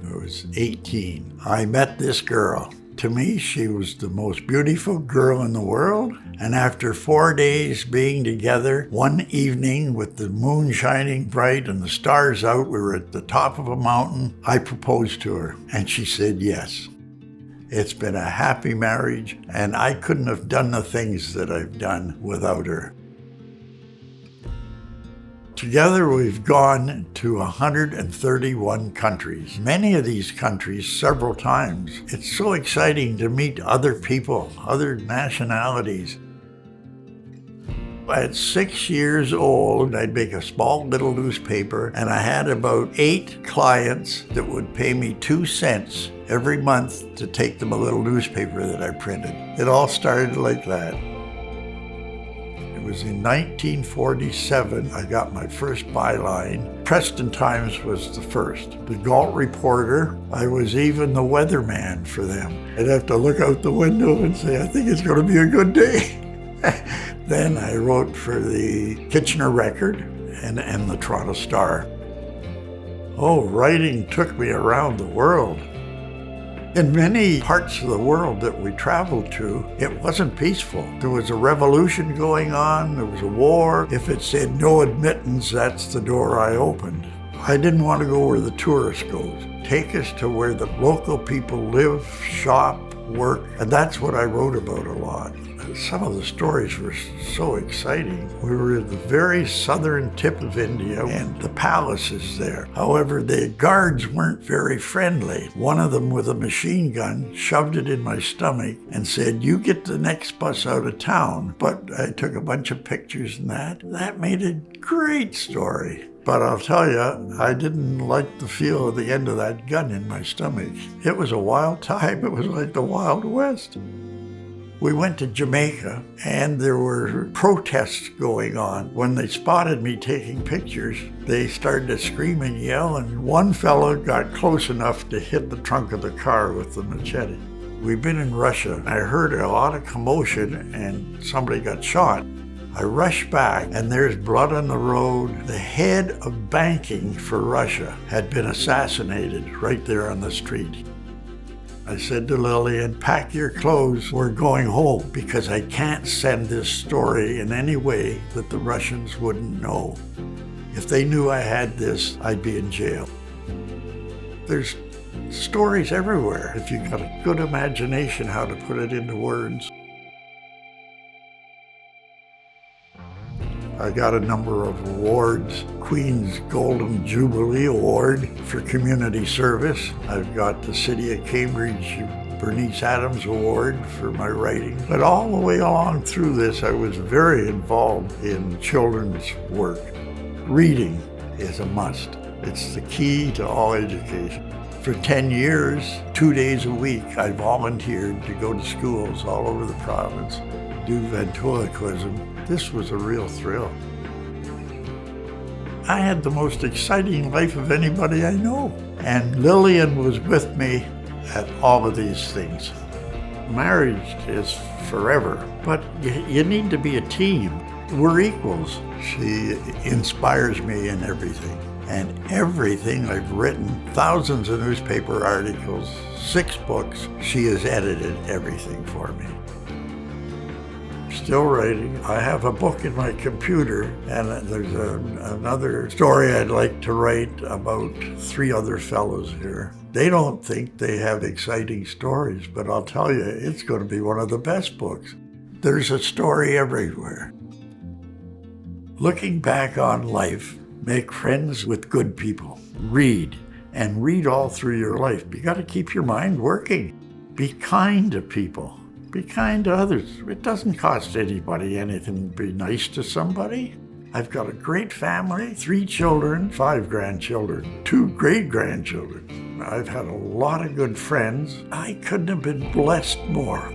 I was 18. I met this girl. To me, she was the most beautiful girl in the world. And after 4 days being together, one evening with the moon shining bright and the stars out, we were at the top of a mountain, I proposed to her and she said yes. It's been a happy marriage, and I couldn't have done the things that I've done without her. Together, we've gone to 131 countries, many of these countries several times. It's so exciting to meet other people, other nationalities. At 6 years old, I'd make a small little newspaper, and I had about 8 clients that would pay me 2 cents every month to take them a little newspaper that I printed. It all started like that. It was in 1947 I got my first byline. Preston Times was the first. The Galt Reporter, I was even the weatherman for them. I'd have to look out the window and say, I think it's going to be a good day. Then I wrote for the Kitchener Record and the Toronto Star. Oh, writing took me around the world. In many parts of the world that we traveled to, it wasn't peaceful. There was a revolution going on, there was a war. If it said no admittance, that's the door I opened. I didn't want to go where the tourist goes. Take us to where the local people live, shop, work, and that's what I wrote about a lot. Some of the stories were so exciting. We were at the very southern tip of India and the palaces there. However, the guards weren't very friendly. One of them with a machine gun shoved it in my stomach and said, you get the next bus out of town. But I took a bunch of pictures and that made a great story. But I'll tell you, I didn't like the feel of the end of that gun in my stomach. It was a wild time. It was like the Wild West. We went to Jamaica, and there were protests going on. When they spotted me taking pictures, they started to scream and yell, and one fellow got close enough to hit the trunk of the car with the machete. We've been in Russia. I heard a lot of commotion, and somebody got shot. I rushed back, and there's blood on the road. The head of banking for Russia had been assassinated right there on the street. I said to Lillian, pack your clothes, we're going home, because I can't send this story in any way that the Russians wouldn't know. If they knew I had this, I'd be in jail. There's stories everywhere, if you've got a good imagination how to put it into words. I got a number of awards. Queen's Golden Jubilee Award for community service. I've got the City of Cambridge Bernice Adams Award for my writing. But all the way along through this, I was very involved in children's work. Reading is a must. It's the key to all education. For 10 years, 2 days a week, I volunteered to go to schools all over the province, do ventriloquism. This was a real thrill. I had the most exciting life of anybody I know. And Lillian was with me at all of these things. Marriage is forever, but you need to be a team. We're equals. She inspires me in everything. And everything I've written, thousands of newspaper articles, 6 books, she has edited everything for me. Still writing. I have a book in my computer, and there's another story I'd like to write about 3 other fellows here. They don't think they have exciting stories, but I'll tell you, it's going to be one of the best books. There's a story everywhere. Looking back on life, make friends with good people. Read, and read all through your life. You got to keep your mind working. Be kind to people. Be kind to others. It doesn't cost anybody anything to be nice to somebody. I've got a great family, 3 children, 5 grandchildren, 2 great-grandchildren. I've had a lot of good friends. I couldn't have been blessed more.